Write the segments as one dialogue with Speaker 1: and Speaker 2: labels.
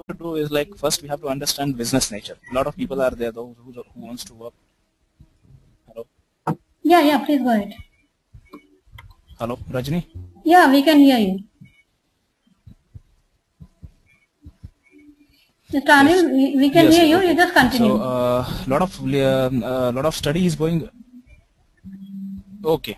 Speaker 1: to do is like first we have to understand business nature. A lot of people are there though who wants to work. Hello.
Speaker 2: Yeah, please go ahead.
Speaker 1: Hello, Rajni.
Speaker 2: Yeah, we can hear you. Mr. Anil,
Speaker 1: Yes.
Speaker 2: we can hear you.
Speaker 1: Okay.
Speaker 2: You just continue.
Speaker 1: So lot of study is going. Okay.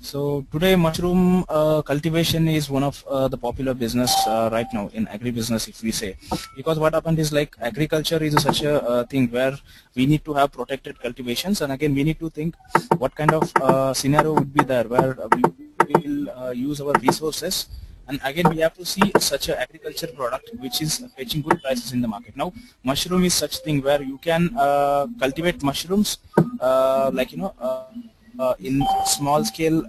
Speaker 1: So today mushroom cultivation is one of the popular business right now in agribusiness, if we say, because what happened is like agriculture is such a thing where we need to have protected cultivations, and again we need to think what kind of scenario would be there where we will use our resources, and again we have to see such a agriculture product which is fetching good prices in the market. Now mushroom is such thing where you can cultivate mushrooms in small scale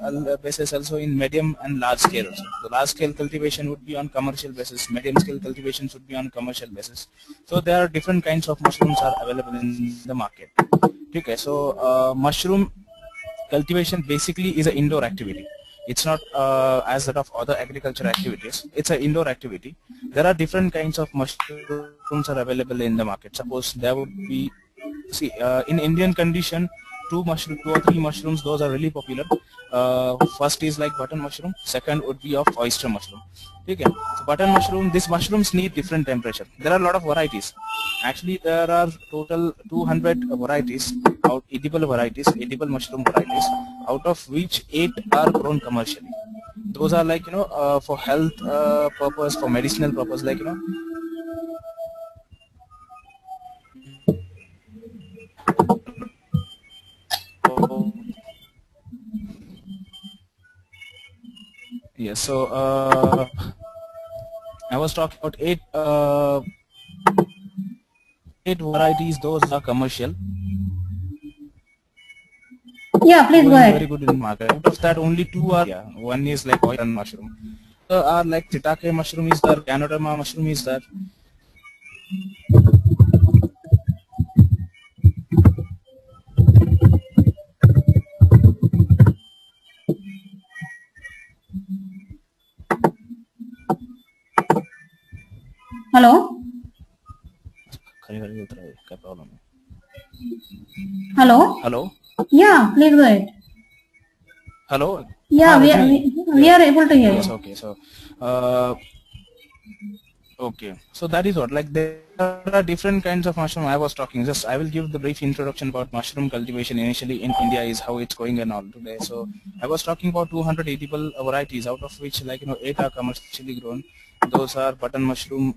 Speaker 1: basis, also in medium and large scale also. The large scale cultivation would be on commercial basis, medium scale cultivation should be on commercial basis. So there are different kinds of mushrooms are available in the market. Okay, so mushroom cultivation basically is an indoor activity. It's not as that of other agriculture activities. It's an indoor activity. There are different kinds of mushrooms are available in the market. Suppose there would be, in Indian condition, two or three mushrooms, those are really popular. First is like button mushroom, second would be of oyster mushroom. Okay, so button mushroom, these mushrooms need different temperature. There are a lot of varieties. Actually there are total 200 varieties, edible mushroom varieties, out of which 8 are grown commercially. Those are like for health purpose, for medicinal purpose, like yes. So I was talking about 8 varieties. Those are commercial.
Speaker 2: Yeah, please go ahead.
Speaker 1: Very good in the market. Out of that, only 2 are. Yeah, one is like oyster mushroom. Are like shiitake mushroom is there, ganoderma mushroom is there.
Speaker 2: Hello.
Speaker 1: Problem.
Speaker 2: Hello.
Speaker 1: Hello.
Speaker 2: Yeah, please go ahead.
Speaker 1: Hello.
Speaker 2: Yeah, we are able to hear you.
Speaker 1: Yes. Okay. So. Okay, so that is what, like there are different kinds of mushroom. I was talking, just I will give the brief introduction about mushroom cultivation initially in India is how it's going and all today. So I was talking about 200 edible varieties, out of which 8 are commercially grown. Those are button mushroom,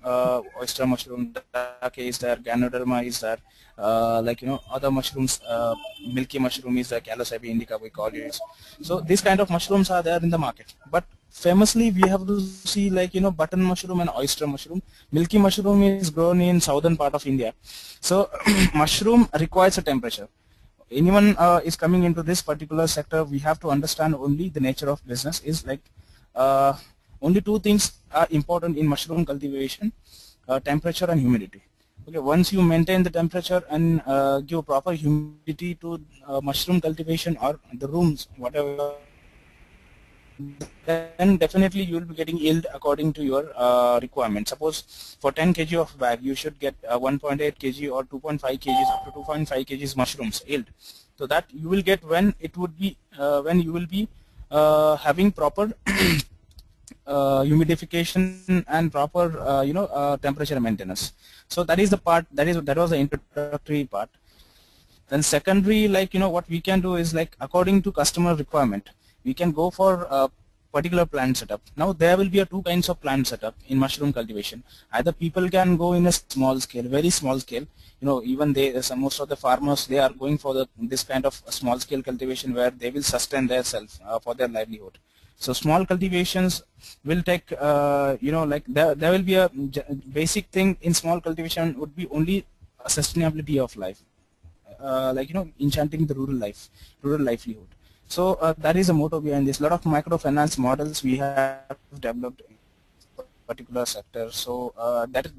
Speaker 1: oyster mushroom, shiitake is there, ganoderma is there, other mushrooms, milky mushroom is there, Calosabi indica we call it. So these kind of mushrooms are there in the market, but famously we have to see button mushroom and oyster mushroom. Milky mushroom is grown in southern part of India. So mushroom requires a temperature. Anyone is coming into this particular sector, we have to understand only the nature of business is like only 2 things are important in mushroom cultivation, temperature and humidity. Okay, once you maintain the temperature and give proper humidity to mushroom cultivation or the rooms, whatever, then definitely you will be getting yield according to your requirement. Suppose for 10 kg of bag you should get 1.8 kg or 2.5 kgs up to 2.5 kgs mushrooms yield. So that you will get when it would be when you will be having proper humidification and proper temperature maintenance. So that is the part, that was the introductory part. Then secondary, what we can do is like according to customer requirement, we can go for a particular plant setup. Now there will be 2 kinds of plant setup in mushroom cultivation. Either people can go in a small scale, very small scale. Even most of the farmers, they are going for this kind of small scale cultivation where they will sustain themselves for their livelihood. So small cultivations will take, there will be a basic thing in small cultivation would be only a sustainability of life. Enchanting the rural livelihood. So that is the motto behind this. A lot of microfinance models we have developed particular sector. So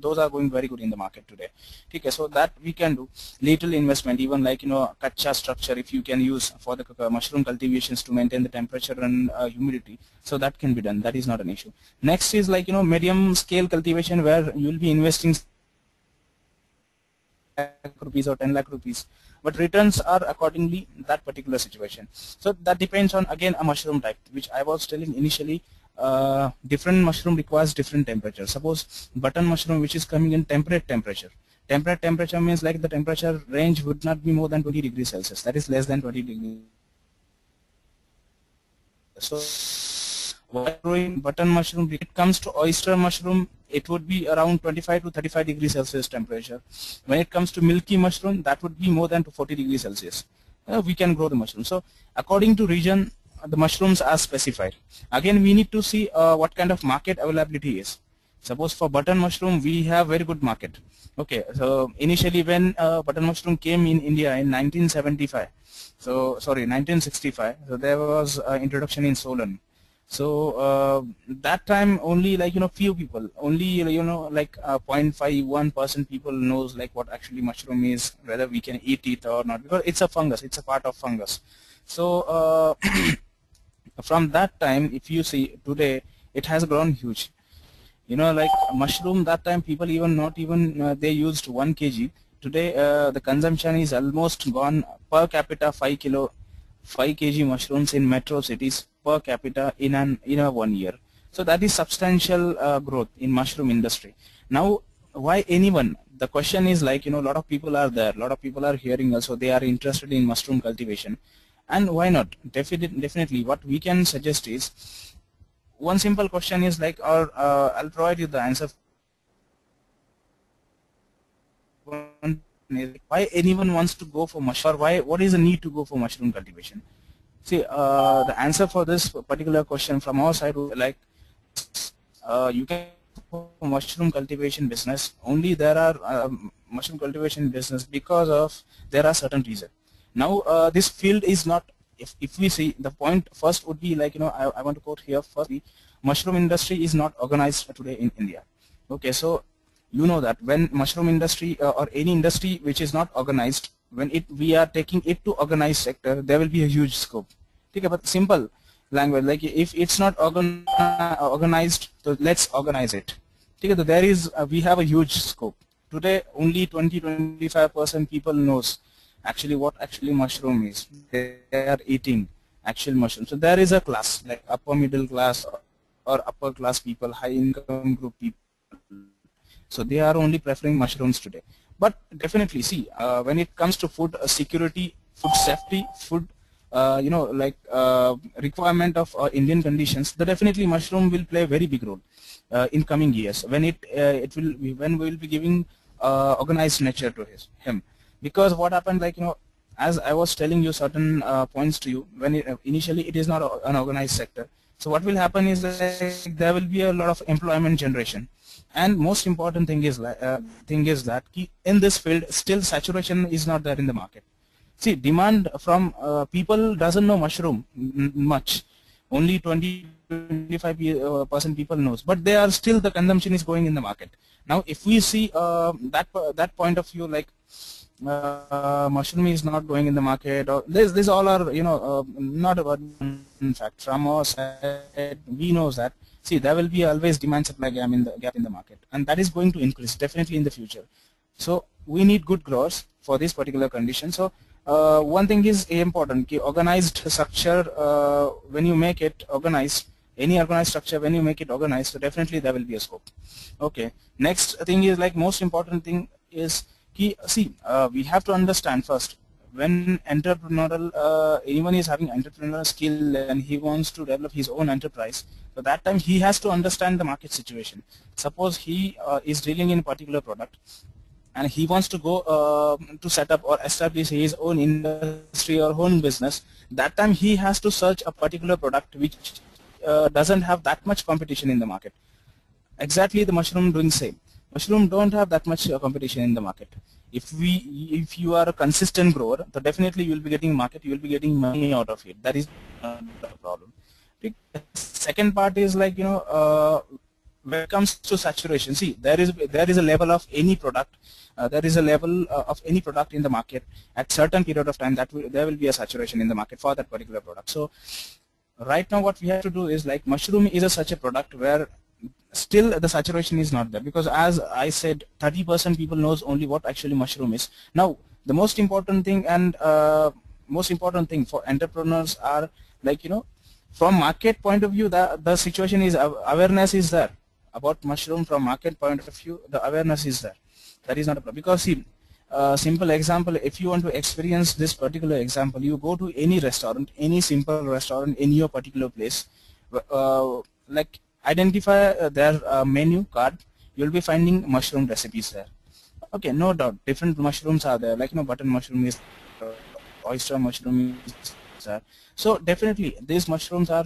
Speaker 1: those are going very good in the market today. Okay, so that we can do little investment, even like kacha structure, if you can use for the mushroom cultivations to maintain the temperature and humidity. So that can be done. That is not an issue. Next is like medium scale cultivation, where you will be investing rupees or 10 lakh rupees, but returns are accordingly that particular situation. So that depends on again a mushroom type, which I was telling initially. Different mushroom requires different temperature. Suppose button mushroom, which is coming in temperate temperature. Temperate temperature means like the temperature range would not be more than 20 degrees Celsius. That is less than 20 degrees. So while growing button mushroom, when it comes to oyster mushroom, it would be around 25 to 35 degrees Celsius temperature. When it comes to milky mushroom, that would be more than 40 degrees Celsius. We can grow the mushroom. So according to region, the mushrooms are specified. Again, we need to see what kind of market availability is. Suppose for button mushroom, we have very good market. Okay, so initially when button mushroom came in India in 1975, so sorry 1965, so there was introduction in Solon. So that time only like few people, only like 0.51% people knows like what actually mushroom is, whether we can eat it or not, because it's a fungus, it's a part of fungus. So from that time, if you see today, it has grown huge. Like mushroom, that time people even not even they used 1 kg. Today the consumption is almost gone per capita 5 kg mushrooms in metro cities per capita in a 1 year. So that is substantial growth in mushroom industry. Now why anyone? The question is like a lot of people are there, a lot of people are hearing also, they are interested in mushroom cultivation. And why not? Definitely what we can suggest is, one simple question is like, or I'll provide you the answer. Why anyone wants to go for mushroom, or what is the need to go for mushroom cultivation? See, the answer for this particular question from our side was like, you can go for mushroom cultivation business. Only there are mushroom cultivation business because of there are certain reasons. Now this field is not, if we see the point first would be like I want to quote here first, the mushroom industry is not organized today in India. Okay, so that when mushroom industry or any industry which is not organized, when we are taking it to organized sector, there will be a huge scope. Okay, but simple language, like if it's not organized, so let's organize it. Okay, so there is we have a huge scope. Today only 20-25% people knows actually what actually mushroom is. They are eating actual mushroom. So there is a class like upper middle class or upper class people, high income group people. So they are only preferring mushrooms today. But definitely see, when it comes to food security, food safety, food requirement of Indian conditions, definitely mushroom will play a very big role in coming years when when we will be giving organized nature to him. Because what happened, like as I was telling you certain points to you, when initially it is not an organized sector. So what will happen is that there will be a lot of employment generation, and most important thing is that in this field still saturation is not there in the market. See, demand from people doesn't know mushroom much. Only 20-25% people knows, but they are still, the consumption is going in the market. Now, if we see that point of view, like mushroom is not going in the market, or this all are not about. In fact, from our side, we know that see there will be always demand supply gap in the market, and that is going to increase definitely in the future. So we need good growers for this particular condition. So one thing is important, organized structure, when you make it organized, any organized structure, when you make it organized, so definitely there will be a scope. Okay, next thing is like most important thing is see, we have to understand first, when entrepreneurial anyone is having entrepreneurial skill and he wants to develop his own enterprise, so that time he has to understand the market situation. Suppose he is dealing in a particular product and he wants to go to set up or establish his own industry or own business, that time he has to search a particular product which doesn't have that much competition in the market. Exactly the mushroom doing same. Mushroom don't have that much competition in the market. If you are a consistent grower, so definitely you will be getting market, you will be getting money out of it. That is not the problem. The second part is like when it comes to saturation, see, there is a level of any product, there is a level of any product in the market at certain period of time that there will be a saturation in the market for that particular product. So right now what we have to do is, like, mushroom is such a product where still the saturation is not there, because as I said, 30% people knows only what actually mushroom is. Now the most important thing and most important thing for entrepreneurs are, like, from market point of view, the situation is awareness is there about mushroom. From market point of view, the awareness is there. That is not a problem, because see, simple example, if you want to experience this particular example, you go to any restaurant, any simple restaurant in your particular place, like, identify their menu card, you'll be finding mushroom recipes there. Okay, no doubt different mushrooms are there, like, button mushroom is there, oyster mushroom is there. So definitely these mushrooms are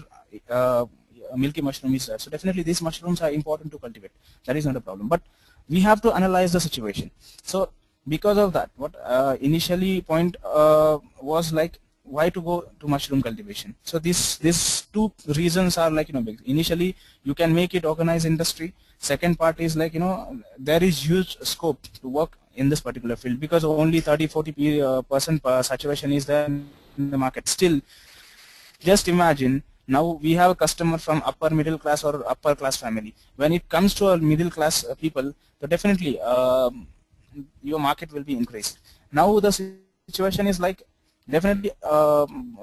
Speaker 1: milky mushroom is there. So definitely these mushrooms are important to cultivate. That is not a problem. But we have to analyze the situation. So because of that, what initially point was, like, why to go to mushroom cultivation. So these two reasons are, like, big. Initially you can make it organized industry. Second part is, like, there is huge scope to work in this particular field, because only 30-40% saturation is there in the market. Still, just imagine, now we have a customer from upper middle class or upper class family. When it comes to a middle class people, so definitely your market will be increased. Now the situation is, like, definitely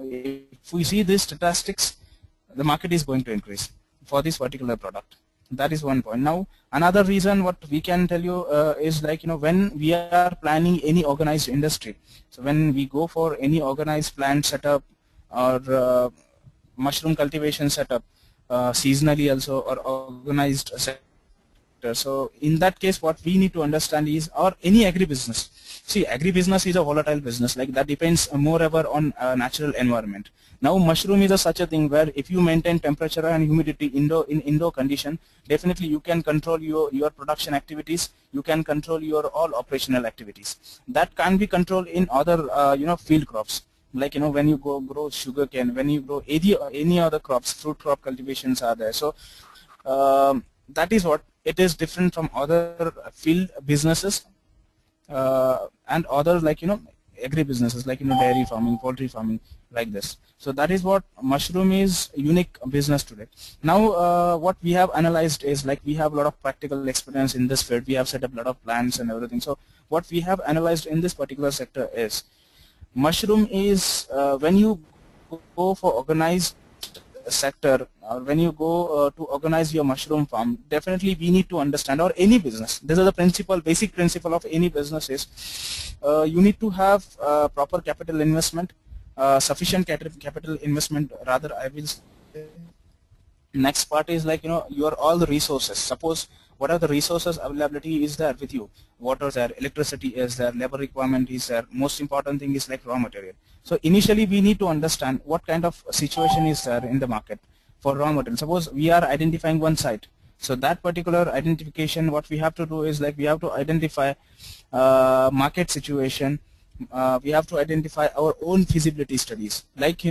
Speaker 1: if we see these statistics, the market is going to increase for this particular product. That is one point. Now another reason what we can tell you is, like, when we are planning any organized industry, so when we go for any organized plant setup or mushroom cultivation setup, seasonally also, or organized sector. So in that case, what we need to understand is, or any agribusiness. See, agribusiness is a volatile business, like, that depends moreover on natural environment. Now mushroom is such a thing where if you maintain temperature and humidity in indoor condition, definitely you can control your production activities, you can control your all operational activities. That can be controlled in other field crops. Like, when you grow sugarcane, when you grow any other crops, fruit crop cultivations are there. So that is what it is different from other field businesses and other, like, agri businesses, like, dairy farming, poultry farming, like this. So that is what mushroom is unique business today. Now what we have analyzed is, like, we have a lot of practical experience in this field. We have set up a lot of plants and everything. So what we have analyzed in this particular sector is, mushroom is when you go for organized sector, or when you go to organize your mushroom farm, definitely we need to understand, or any business, this is the basic principle of any business is, you need to have proper capital investment, sufficient capital investment rather, I will say. Next part is, like, your all the resources. Suppose what are the resources availability is there with you, water is there, electricity is there, labor requirement is there, most important thing is, like, raw material. So initially we need to understand what kind of situation is there in the market for raw material. Suppose we are identifying one site, so that particular identification, what we have to do is, like, we have to identify market situation, we have to identify our own feasibility studies. Like,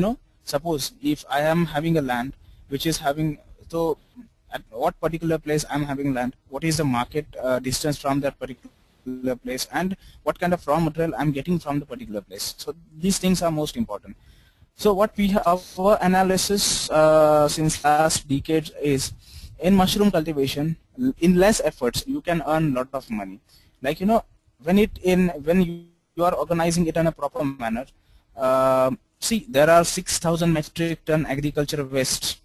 Speaker 1: suppose if I am having a land which is having, so at what particular place I am having land, what is the market distance from that particular place, and what kind of raw material I am getting from the particular place. So these things are most important. So what we have, our analysis since last decades is, in mushroom cultivation, in less efforts you can earn lot of money. Like, when you are organizing it in a proper manner, see, there are 6,000 metric ton agriculture waste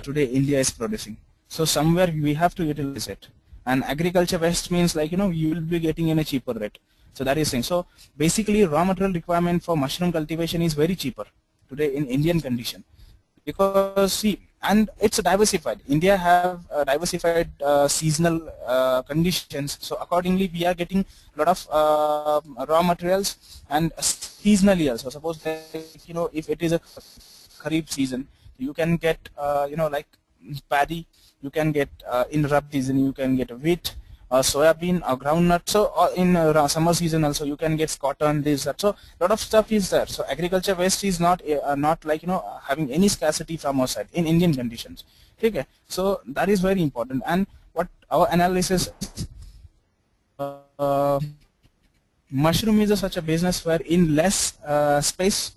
Speaker 1: today India is producing. So somewhere we have to utilize it, and agriculture waste means, like, you will be getting in a cheaper rate. So that is thing. So basically raw material requirement for mushroom cultivation is very cheaper today in Indian condition, because see, and it's diversified. India have diversified seasonal conditions, so accordingly we are getting a lot of raw materials, and seasonally also. Suppose that, if it is a Kharif season, you can get like paddy, you can get in Rabi season you can get wheat, soybean or groundnut. So in summer season also you can get cotton, this, that. So lot of stuff is there. So agriculture waste is not like having any scarcity from our side in Indian conditions. Okay, so that is very important. And what our analysis, mushroom is such a business where in less space,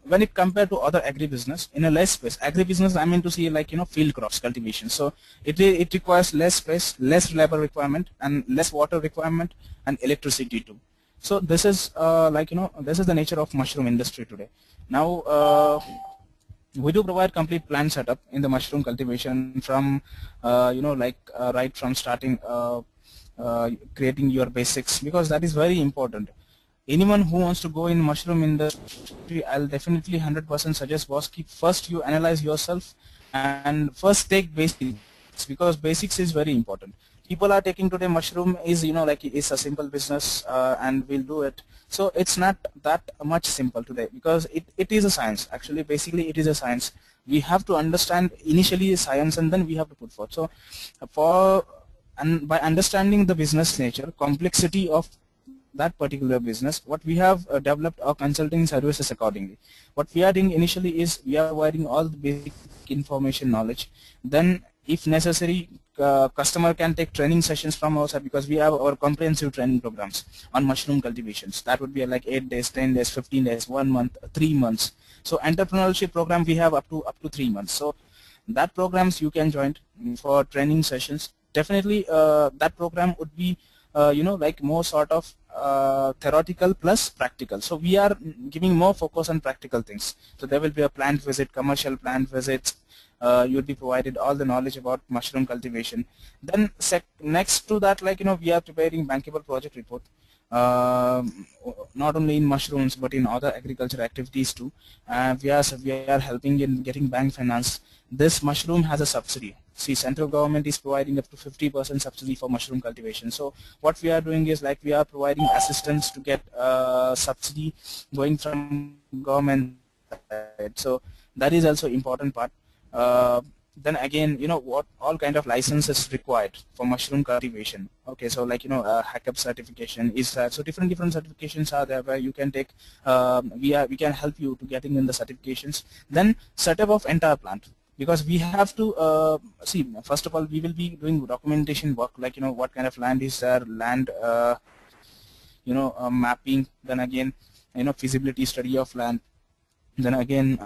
Speaker 1: when it compared to other agribusiness, in a less space, agribusiness I mean to see like field crops cultivation. So it requires less space, less labor requirement, and less water requirement, and electricity too. So this is this is the nature of mushroom industry today. Now we do provide complete plant setup in the mushroom cultivation from right from starting creating your basics, because that is very important. Anyone who wants to go in mushroom industry, I'll definitely 100% suggest, boss, keep first you analyze yourself and first take basics, because basics is very important. People are taking today mushroom is it's a simple business and we'll do it. So it's not that much simple today, because it is a science. Actually, basically it is a science. We have to understand initially science and then we have to put forth. So and by understanding the business nature, complexity of that particular business, what we have developed our consulting services accordingly. What we are doing initially is we are providing all the basic information knowledge. Then if necessary, customer can take training sessions from our side, because we have our comprehensive training programs on mushroom cultivations. That would be like 8 days, 10 days, 15 days, 1 month, 3 months. So entrepreneurship program we have up to 3 months. So that programs you can join for training sessions. Definitely that program would be like more sort of theoretical plus practical. So we are giving more focus on practical things. So there will be a plant visit, commercial plant visits. You'll be provided all the knowledge about mushroom cultivation. Then next to that, we are preparing bankable project report. Not only in mushrooms but in other agriculture activities too. We are helping in getting bank finance. This mushroom has a subsidy. See, central government is providing up to 50% subsidy for mushroom cultivation. So what we are doing is we are providing assistance to get subsidy going from government side. So that is also important part. Then again, what all kind of licenses required for mushroom cultivation. Okay, so HACCP certification is that. So different certifications are there where you can take. We can help you to getting in the certifications. Then setup of entire plant, because we have to see, first of all we will be doing documentation work, what kind of land is there, land mapping. Then again feasibility study of land. Then again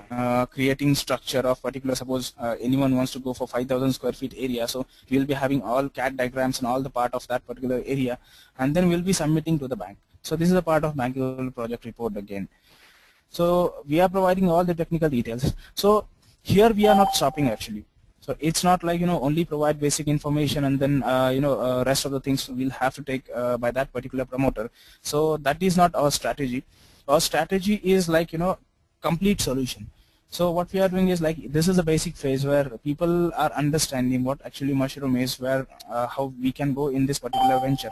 Speaker 1: creating structure of particular, suppose anyone wants to go for 5,000 square feet area, so we will be having all CAD diagrams and all the part of that particular area, and then we'll be submitting to the bank. So this is a part of bankable project report again. So we are providing all the technical details. So here we are not stopping actually. So it's not like only provide basic information and then rest of the things we'll have to take by that particular promoter. So that is not our strategy. Our strategy is complete solution. So what we are doing is this is a basic phase where people are understanding what actually mushroom is, where how we can go in this particular venture,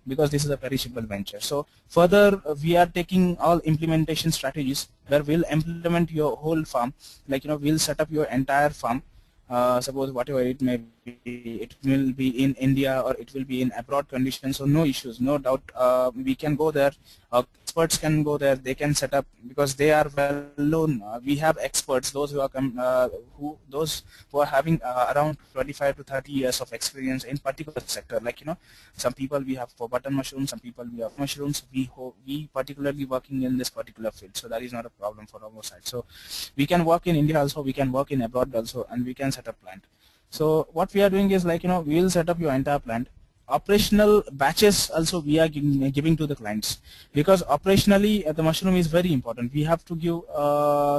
Speaker 1: because this is a perishable venture. So further we are taking all implementation strategies where we'll implement your whole farm, we'll set up your entire farm. Suppose whatever it may be, it will be in India or it will be in abroad conditions, so no issues, no doubt. We can go there, experts can go there, they can set up, because they are well known. We have experts, those who are those who are having around 25 to 30 years of experience in particular sector. Some people we have for button mushrooms, some people we have mushrooms. We particularly working in this particular field, so that is not a problem for our side. So we can work in India also, we can work in abroad also, and we can set up plant. So what we are doing is we will set up your entire plant. Operational batches also we are giving to the clients, because operationally the mushroom is very important. We have to give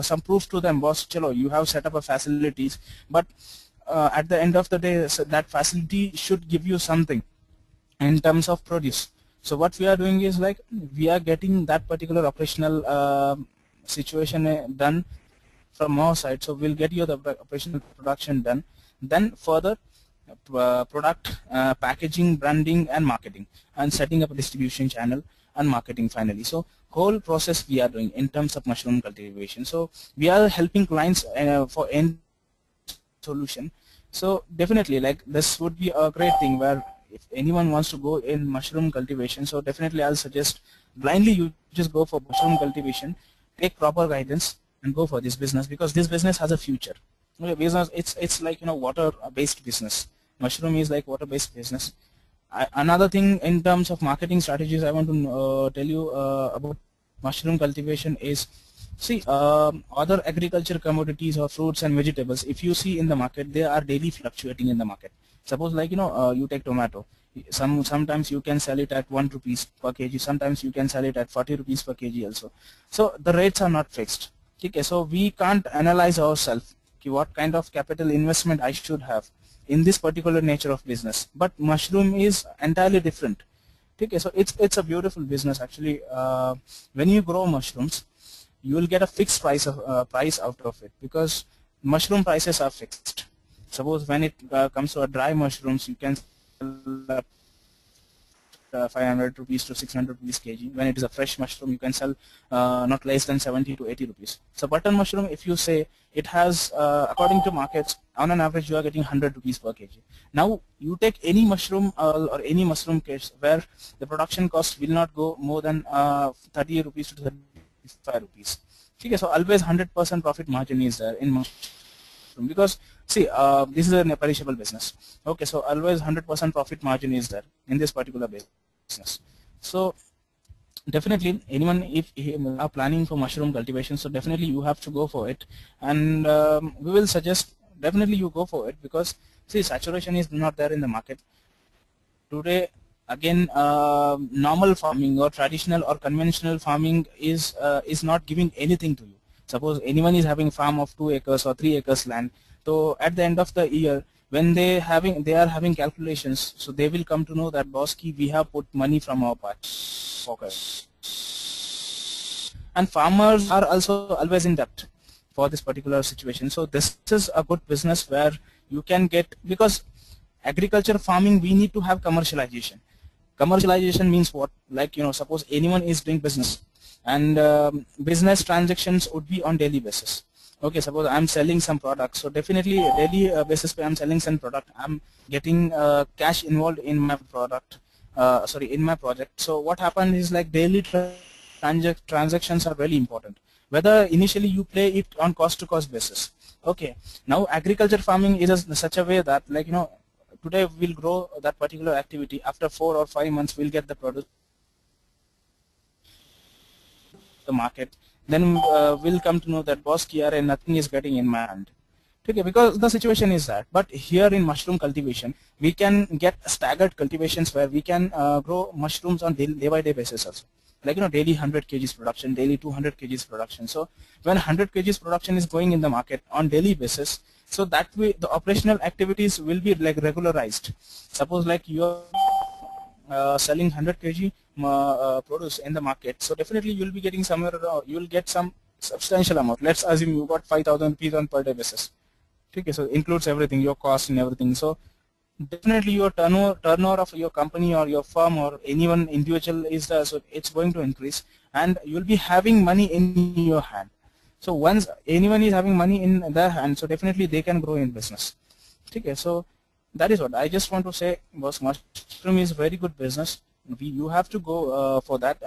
Speaker 1: some proof to them, boss, chalo, you have set up a facilities, but at the end of the day, so that facility should give you something in terms of produce. So what we are doing is we are getting that particular operational situation done from our side. So we'll get you the operational production done. Then further product packaging, branding and marketing, and setting up a distribution channel and marketing finally. So whole process we are doing in terms of mushroom cultivation. So we are helping clients for end solution. So definitely this would be a great thing where if anyone wants to go in mushroom cultivation, so definitely I'll suggest blindly you just go for mushroom cultivation, take proper guidance and go for this business, because this business has a future. Okay, business, it's water based business. mushroom is like water-based business. Another thing in terms of marketing strategies I want to tell you about mushroom cultivation is, see, other agriculture commodities or fruits and vegetables, if you see in the market, they are daily fluctuating in the market. Suppose like, you take tomato, sometimes you can sell it at 1 rupees per kg, sometimes you can sell it at 40 rupees per kg also. So the rates are not fixed. Okay, so we can't analyze ourselves what kind of capital investment I should have in this particular nature of business, but mushroom is entirely different. Okay, so it's a beautiful business actually. When you grow mushrooms, you will get a fixed price out of it, because mushroom prices are fixed. Suppose when it comes to a dry mushrooms, you can sell 500 rupees to 600 rupees kg. When it is a fresh mushroom, you can sell not less than 70 to 80 rupees. So button mushroom, if you say, it has according to markets, on an average you are getting 100 rupees per kg. Now you take any mushroom or any mushroom case where the production cost will not go more than 30 rupees to 35 rupees. Okay, so always 100% profit margin is there in mushroom, because see, this is a perishable business. Okay, so always 100% profit margin is there in this particular business. So definitely anyone, if you are planning for mushroom cultivation, so definitely you have to go for it, and we will suggest definitely you go for it, because see, saturation is not there in the market today. Again, normal farming or traditional or conventional farming is not giving anything to you. Suppose anyone is having farm of 2 acres or 3 acres land, so at the end of the year, when they are having calculations, so they will come to know that, boss, we have put money from our pocket. And farmers are also always in debt for this particular situation. So this is a good business where you can get, because agriculture farming, we need to have commercialization. Commercialization means what? Like, suppose anyone is doing business, and business transactions would be on daily basis. Okay, suppose I'm selling some products, so definitely daily basis I'm selling some product, I'm getting cash involved in my product, in my project. So what happened is, like, daily transactions are very important, whether initially you play it on cost to cost basis. Okay, now agriculture farming is such a way that, like, today we'll grow that particular activity, after 4 or 5 months we'll get the produce the market, then we'll come to know that, boss, nothing is getting in my hand. Okay, because the situation is that. But here in mushroom cultivation, we can get staggered cultivations where we can grow mushrooms on day by day basis also. Like, daily 100 kgs production, daily 200 kgs production. So when 100 kgs production is going in the market on daily basis, so that way the operational activities will be like regularized. Suppose like you are selling 100 kg produce in the market, so definitely you will be getting somewhere, you will get some substantial amount. Let's assume you got 5,000 rupees on per day basis. Okay, so includes everything, your cost and everything. So definitely your turnover of your company or your firm or anyone individual is there, so it's going to increase, and you will be having money in your hand. So once anyone is having money in their hand, so definitely they can grow in business. Okay, so that is what I just want to say. Boss, mushroom is very good business. You have to go for that,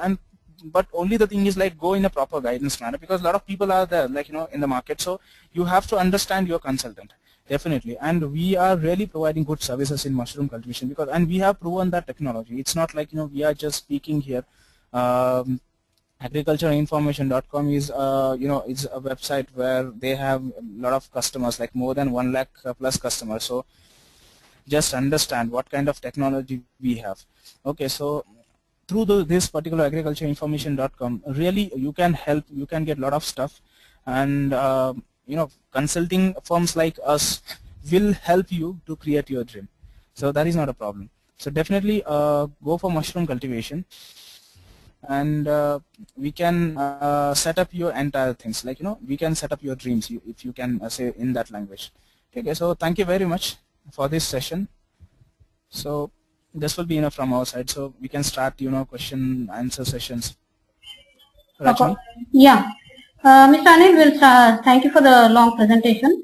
Speaker 1: but only the thing is, like, go in a proper guidance manner, because a lot of people are there, like, in the market. So you have to understand your consultant, definitely. And we are really providing good services in mushroom cultivation, and we have proven that technology. It's not like, we are just speaking here. Agricultureinformation.com is it's a website where they have a lot of customers, like more than 1 lakh plus customers. So just understand what kind of technology we have. Okay, so through this particular agricultureinformation.com, really you can get a lot of stuff, and consulting firms like us will help you to create your dream. So that is not a problem. So definitely go for mushroom cultivation, and we can set up your entire things, like, we can set up your dreams, if you can say in that language. Okay, so thank you very much for this session. So this will be enough from our side, so we can start question answer sessions. Rajni?
Speaker 2: Yeah, Mr. Anil will start. Thank you for the long presentation.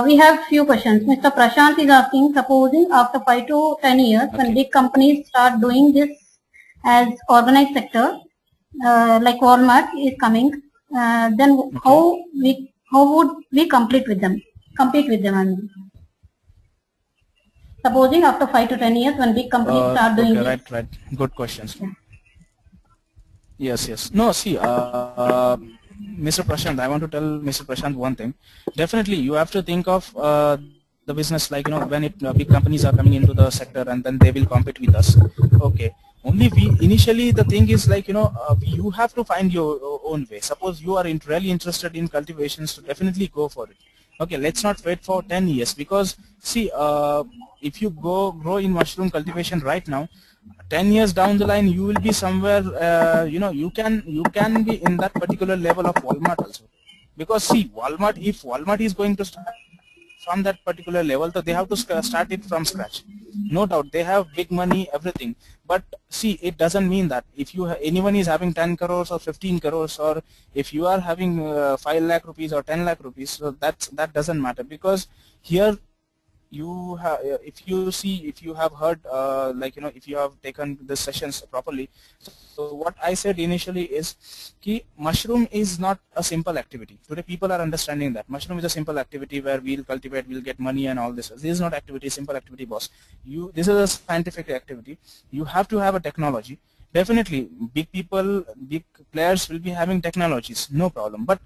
Speaker 2: We have few questions. Mr. Prashant is asking, supposing after 5 to 10 years, when big companies start doing this as organized sector, like Walmart is coming, then how would we compete with them? I mean. Supposing after 5 to 10 years when big companies start doing
Speaker 1: okay,
Speaker 2: this.
Speaker 1: right. Good questions.
Speaker 2: Yeah.
Speaker 1: Yes. No, see, Mr. Prashant, I want to tell Mr. Prashant one thing. Definitely, you have to think of the business like, when big companies are coming into the sector and then they will compete with us. Okay. Only initially the thing is like, you have to find your own way. Suppose you are really interested in cultivations, so definitely go for it. Okay, let's not wait for 10 years because see, if you grow in mushroom cultivation right now, 10 years down the line you will be somewhere, you can be in that particular level of Walmart also, because see, if Walmart is going to start from that particular level, so they have to start it from scratch. No doubt they have big money, everything, but see, it doesn't mean that if anyone is having 10 crores or 15 crores, or if you are having 5 lakh rupees or 10 lakh rupees, so that doesn't matter, because here you have, if you have heard, if you have taken the sessions properly, so what I said initially is ki mushroom is not a simple activity. Today people are understanding that mushroom is a simple activity where we'll cultivate, we'll get money and all this. This is not activity, simple activity, boss. This is a scientific activity. You have to have a technology. Definitely big players will be having technologies, no problem, but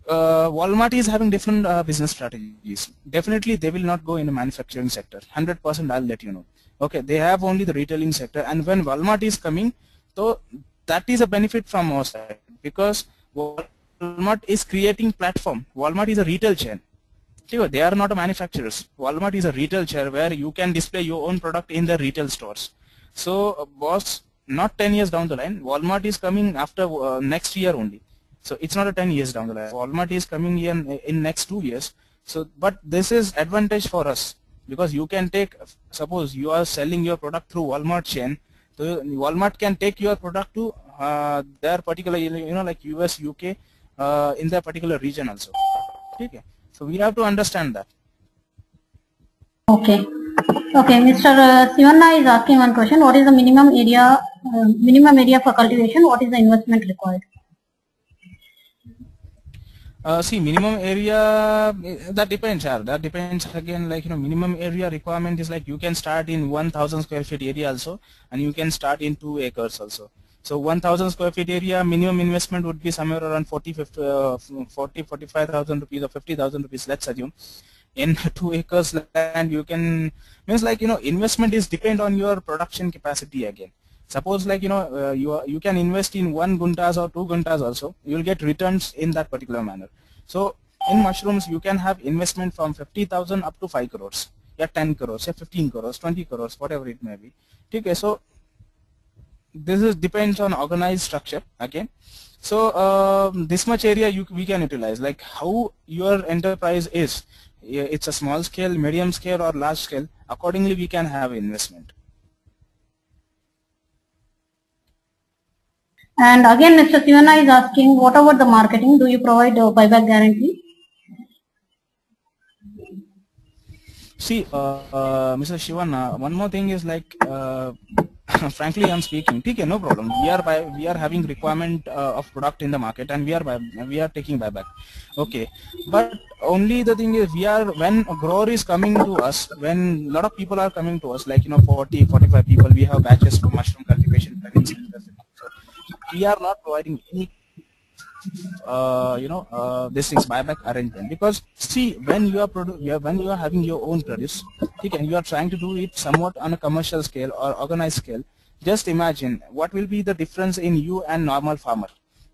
Speaker 1: Walmart is having different business strategies. Definitely, they will not go in the manufacturing sector. 100%, I'll let you know. Okay, they have only the retailing sector, and when Walmart is coming, so that is a benefit from our side, because Walmart is creating platform. Walmart is a retail chain. They are not a manufacturers. Walmart is a retail chain where you can display your own product in the retail stores. So, boss, not 10 years down the line, Walmart is coming after next year only. So it's not a 10 years down the line. Walmart is coming in next 2 years. So, but this is advantage for us, because you can take, suppose you are selling your product through Walmart chain, so Walmart can take your product to their particular, like US, UK, in their particular region also. Okay. So we have to understand that.
Speaker 2: Okay. Okay, Mr. Sivanna is asking one question. What is the minimum area for cultivation? What is the investment required?
Speaker 1: See, minimum area, that depends, sir. That depends again, like, minimum area requirement is like you can start in 1000 square feet area also, and you can start in 2 acres also. So 1000 square feet area, minimum investment would be somewhere around 45,000 rupees or 50,000 rupees, let's assume. In 2 acres land, you can, means like, investment is depend on your production capacity again. Suppose like, you can invest in 1 guntas or 2 guntas also, you will get returns in that particular manner. So in mushrooms, you can have investment from 50,000 up to 5 crores, yeah, 10 crores, yeah, 15 crores, 20 crores, whatever it may be. Okay, so this is depends on organized structure again. So this much area we can utilize, like how your enterprise is. It's a small scale, medium scale, or large scale. Accordingly, we can have investment.
Speaker 2: And again, Mr. Sivanna is asking, what about the marketing? Do you provide a buyback guarantee?
Speaker 1: See, Mr. Shivan, one more thing is like, frankly, I'm speaking. Okay, no problem. We are having requirement of product in the market, and we are taking buyback. Okay, but only the thing is, when a grower is coming to us, when a lot of people are coming to us, like 40, 45 people, we have batches for mushroom cultivation training centers. So we are not providing any this is buyback arrangement, because see, when you are having your own produce, okay, and you are trying to do it somewhat on a commercial scale or organized scale, just imagine what will be the difference in you and normal farmer.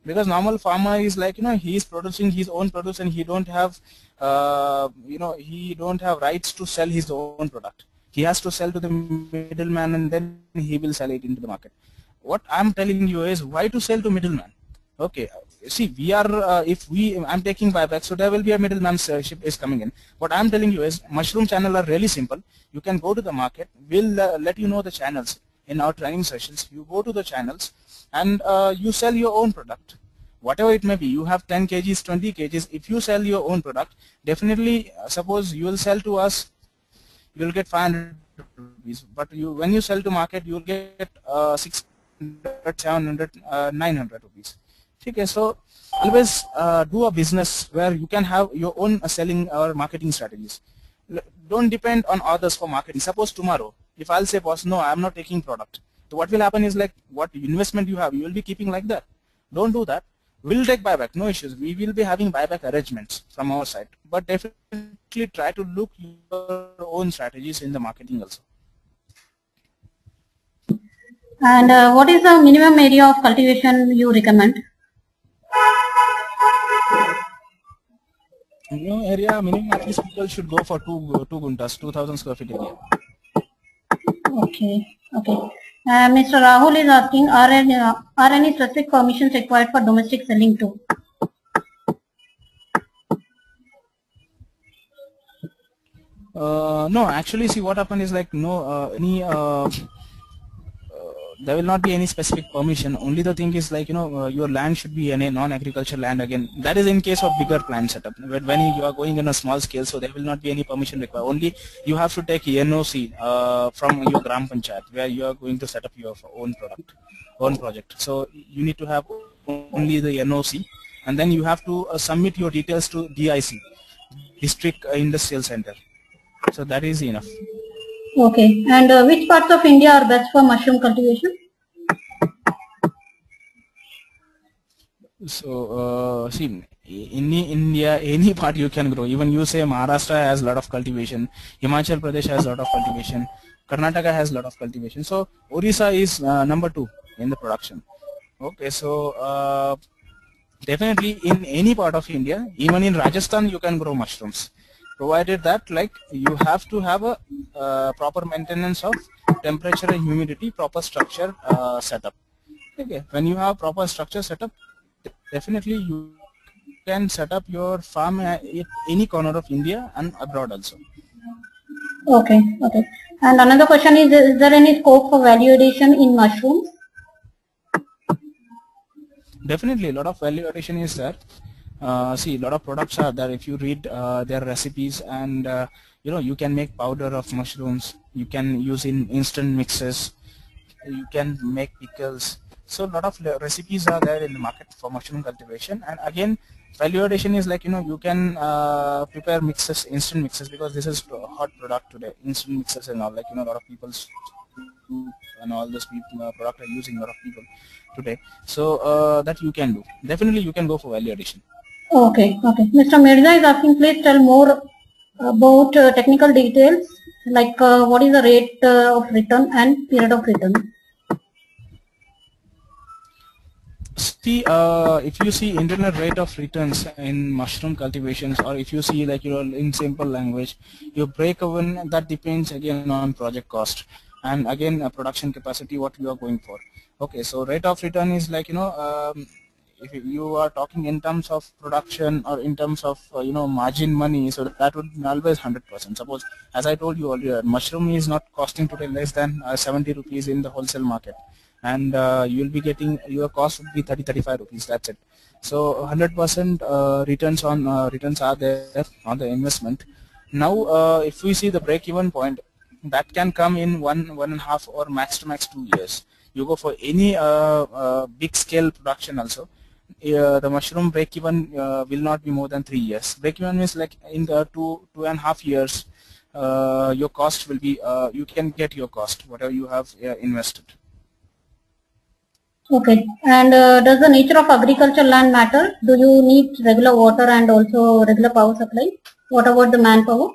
Speaker 1: Because normal farmer is like, he is producing his own produce, and he don't have rights to sell his own product. He has to sell to the middleman, and then he will sell it into the market. What I'm telling you is, why to sell to middleman? Okay, see, we are I'm taking buyback, so there will be a middlemanship is coming in. What I'm telling you is, mushroom channel are really simple. You can go to the market. We'll let you know the channels in our training sessions. You go to the channels, and you sell your own product, whatever it may be. You have 10 kgs, 20 kgs. If you sell your own product, definitely, suppose you will sell to us, you will get 500 rupees. But when you sell to market, you will get 600, 700, 900 rupees. Okay, so always do a business where you can have your own selling or marketing strategies. don't depend on others for marketing. Suppose tomorrow, if I'll say, boss, no, I'm not taking product. So what will happen is like what investment you have, you will be keeping like that. Don't do that. We'll take buyback, no issues. We will be having buyback arrangements from our side. But definitely try to look your own strategies in the marketing also.
Speaker 2: And what is the minimum area of cultivation you recommend?
Speaker 1: Minimum at least people should go for 2 guntas, 2,000 square feet area.
Speaker 2: Okay. Mr. Rahul is asking, are any specific permissions required for domestic selling too?
Speaker 1: No, actually, see what happened is like there will not be any specific permission. Only the thing is like your land should be a non-agriculture land. Again, that is in case of bigger plant setup. But when you are going in a small scale, so there will not be any permission required. Only you have to take NOC from your Gram Panchayat where you are going to set up your own project. So you need to have only the NOC, and then you have to submit your details to DIC, District Industrial Center. So that is enough.
Speaker 2: Okay. And which parts of India are best for mushroom cultivation?
Speaker 1: So see, in India, any part you can grow. Even you say Maharashtra has a lot of cultivation, Himachal Pradesh has a lot of cultivation, Karnataka has a lot of cultivation. So Orissa is number 2 in the production. Okay, so definitely in any part of India, even in Rajasthan, you can grow mushrooms, provided that like you have to have a proper maintenance of temperature and humidity, proper structure setup. Okay, when you have proper structure setup, definitely you can set up your farm at any corner of India and abroad also.
Speaker 2: Okay. And another question is there any scope for value addition in mushrooms?
Speaker 1: Definitely, a lot of value addition is there. See, a lot of products are there. If you read their recipes, and you can make powder of mushrooms. You can use in instant mixes. You can make pickles. So a lot of recipes are there in the market for mushroom cultivation. And again, value addition is like you can prepare mixes, instant mixes, because this is a hot product today. Instant mixes and all, like a lot of people and all this product are using a lot of people today. So that you can do. Definitely you can go for value addition.
Speaker 2: Okay. Mr. Mirza is asking, please tell more about technical details, like what is the rate of return and period of return.
Speaker 1: See, if you see internal rate of returns in mushroom cultivations, or if you see like in simple language, your break even, that depends again on project cost, and again production capacity what you are going for. Okay, so rate of return is like if you are talking in terms of production or in terms of margin money, so that would be always 100%. Suppose, as I told you earlier, mushroom is not costing today less than 70 rupees in the wholesale market, and you will be getting, your cost would be 30-35 rupees. That's it. So 100% returns are there on the investment. Now if we see the break-even point, that can come in 1.5 or max to max 2 years. You go for any big scale production also, the mushroom break-even will not be more than 3 years. Break-even means like in the 2.5 years, your cost will be, you can get your cost whatever you have invested.
Speaker 2: Okay. And does the nature of agricultural land matter? Do you need regular water and also regular power supply? What about the manpower?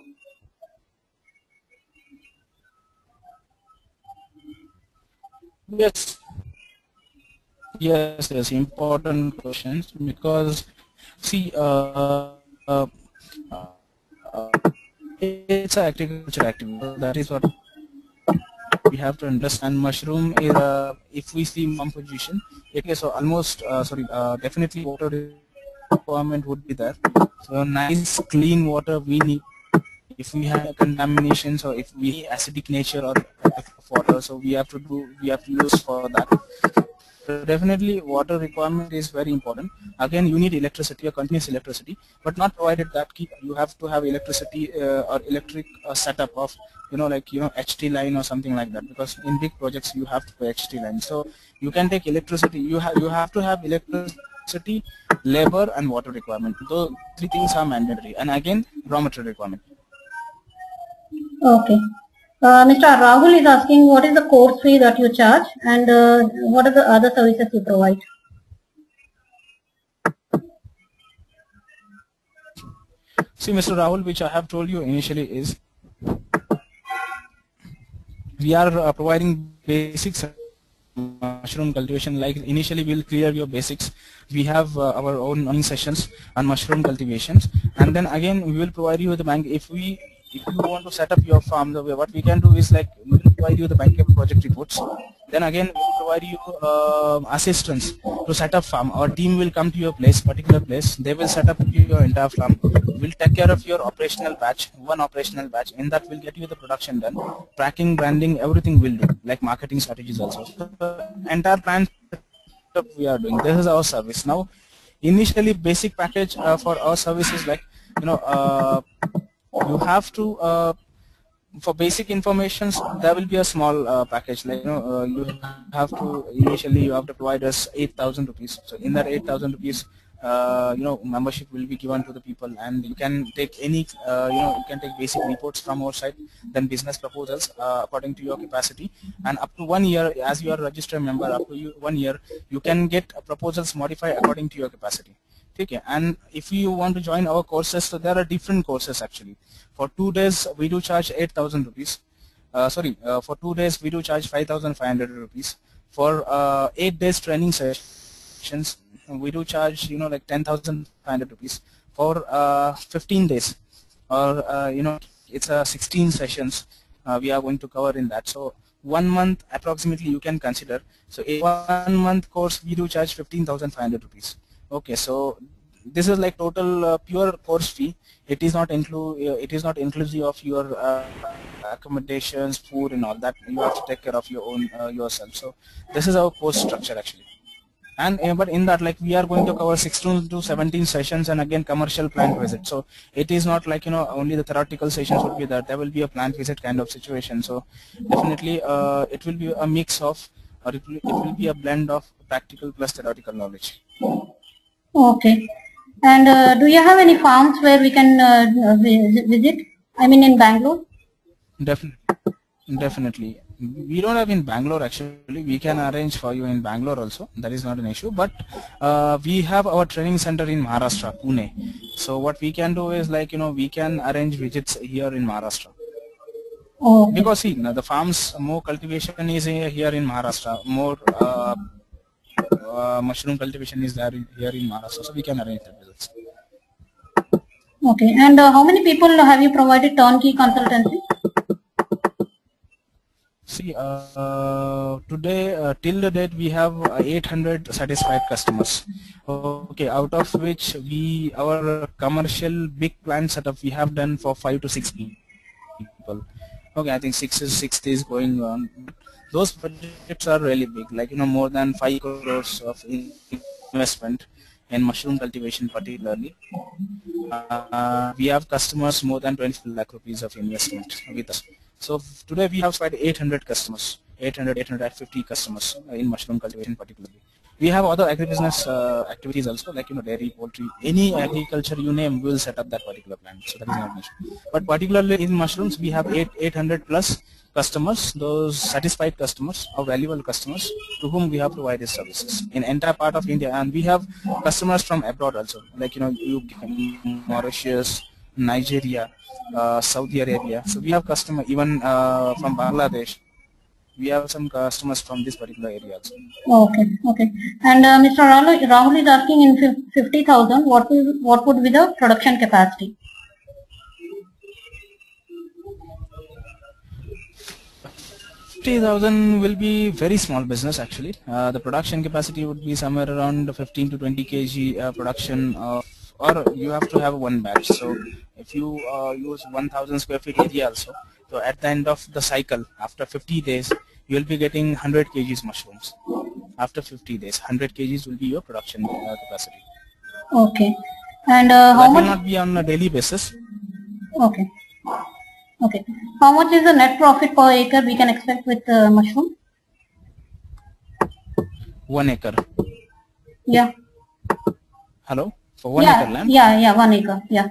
Speaker 1: Yes, important questions, because see, it's an agriculture activity. That is what we have to understand. Mushroom is, if we see composition, okay, so almost definitely water requirement would be there. So nice clean water we need. If we have contaminations, or if we acidic nature or of water, so we have to use for that. So definitely water requirement is very important. Again, you need electricity or continuous electricity, but not provided that you have to have electricity or electric setup of HT line or something like that, because in big projects you have to pay HT line. So you can take electricity. You have to have electricity, labor, and water requirement. Those 3 things are mandatory, and again raw material requirement.
Speaker 2: Okay. Mr. Rahul is asking what is the course fee that you charge and what are the other services you provide?
Speaker 1: See, Mr. Rahul, which I have told you initially is we are providing basics mushroom cultivation. Like initially we'll clear your basics. We have our own learning sessions on mushroom cultivations, and then again we will provide you with the bank. If you want to set up your farm, what we can do is like we will provide you the bankable project reports. Then again we will provide you assistance to set up farm. Our team will come to your particular place. They will set up your entire farm. We'll take care of your operational batch, one operational batch. In that we'll get you the production done, tracking, branding, everything we'll do, like marketing strategies also. So, entire plan we are doing. This is our service. Now, initially basic package for our service is like, you have to for basic informations there will be a small package, like you have to initially you have to provide us 8,000 rupees. So in that 8,000 rupees membership will be given to the people, and you can take any you can take basic reports from our side, then business proposals according to your capacity, and up to 1 year as you are a registered member, up to 1 year you can get proposals modified according to your capacity. Okay, and if you want to join our courses, so there are different courses actually. For 2 days we do charge 8,000 rupees. For 2 days we do charge 5,500 rupees. For 8 days training sessions we do charge like 10,500 rupees. For 15 days, or it's 16 sessions we are going to cover in that. So 1 month approximately you can consider. So a 1 month course we do charge 15,500 rupees. Okay, so this is like total pure course fee. It is not inclusive of your accommodations, food, and all that. You have to take care of your own yourself. So this is our course structure actually. And but in that, like, we are going to cover 16 to 17 sessions, and again commercial plant visit. So it is not like only the theoretical sessions would be there. There will be a plant visit kind of situation. So definitely it will be a mix of, or it will be a blend of practical plus theoretical knowledge.
Speaker 2: Okay. And do you have any farms where we can visit? I mean in Bangalore?
Speaker 1: Definitely. We don't have in Bangalore actually. We can arrange for you in Bangalore also. That is not an issue. But we have our training center in Maharashtra, Pune. So what we can do is like we can arrange visits here in Maharashtra.
Speaker 2: Oh, okay.
Speaker 1: Because see, the farms, more cultivation is here in Maharashtra. More mushroom cultivation is there here in Maharashtra. So we can arrange that visits.
Speaker 2: Okay. And how many people have you provided turnkey consultancy?
Speaker 1: See, today till the date we have 800 satisfied customers. Okay, out of which our commercial big plant setup we have done for 5 to 6 people. Okay, I think 6 is going on. Those projects are really big, like more than 5 crores of investment in mushroom cultivation particularly. We have customers more than 20 lakh rupees of investment with us. So today we have about 800 customers, 850 customers in mushroom cultivation particularly. We have other agribusiness activities also, like dairy, poultry, any agriculture you name, we will set up that particular plant. So that is not an issue. But particularly in mushrooms, we have 800 plus customers, those satisfied customers or valuable customers to whom we have provided services in entire part of India, and we have customers from abroad also, like UK, Mauritius, Nigeria, Saudi Arabia. So we have customer even from Bangladesh. We have some customers from this particular area also.
Speaker 2: Okay, okay. And Mr. Rahul is asking in 50,000, what would be the production capacity?
Speaker 1: 50,000 will be very small business actually. The production capacity would be somewhere around 15 to 20 kg production of, or you have to have one batch. So if you use 1,000 square feet area also, so at the end of the cycle, after 50 days, you will be getting 100 kgs mushrooms. After 50 days, 100 kgs will be your production capacity.
Speaker 2: Okay. And
Speaker 1: how much? Will not be on a daily basis.
Speaker 2: Okay. Okay. How much is the net profit per acre we can expect with mushroom?
Speaker 1: 1 acre.
Speaker 2: Yeah.
Speaker 1: Hello? For 1 acre land?
Speaker 2: Yeah, 1 acre. Yeah.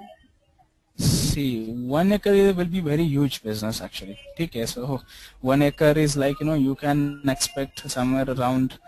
Speaker 1: see, 1 acre will be very huge business actually. Okay, so 1 acre is like, you can expect somewhere around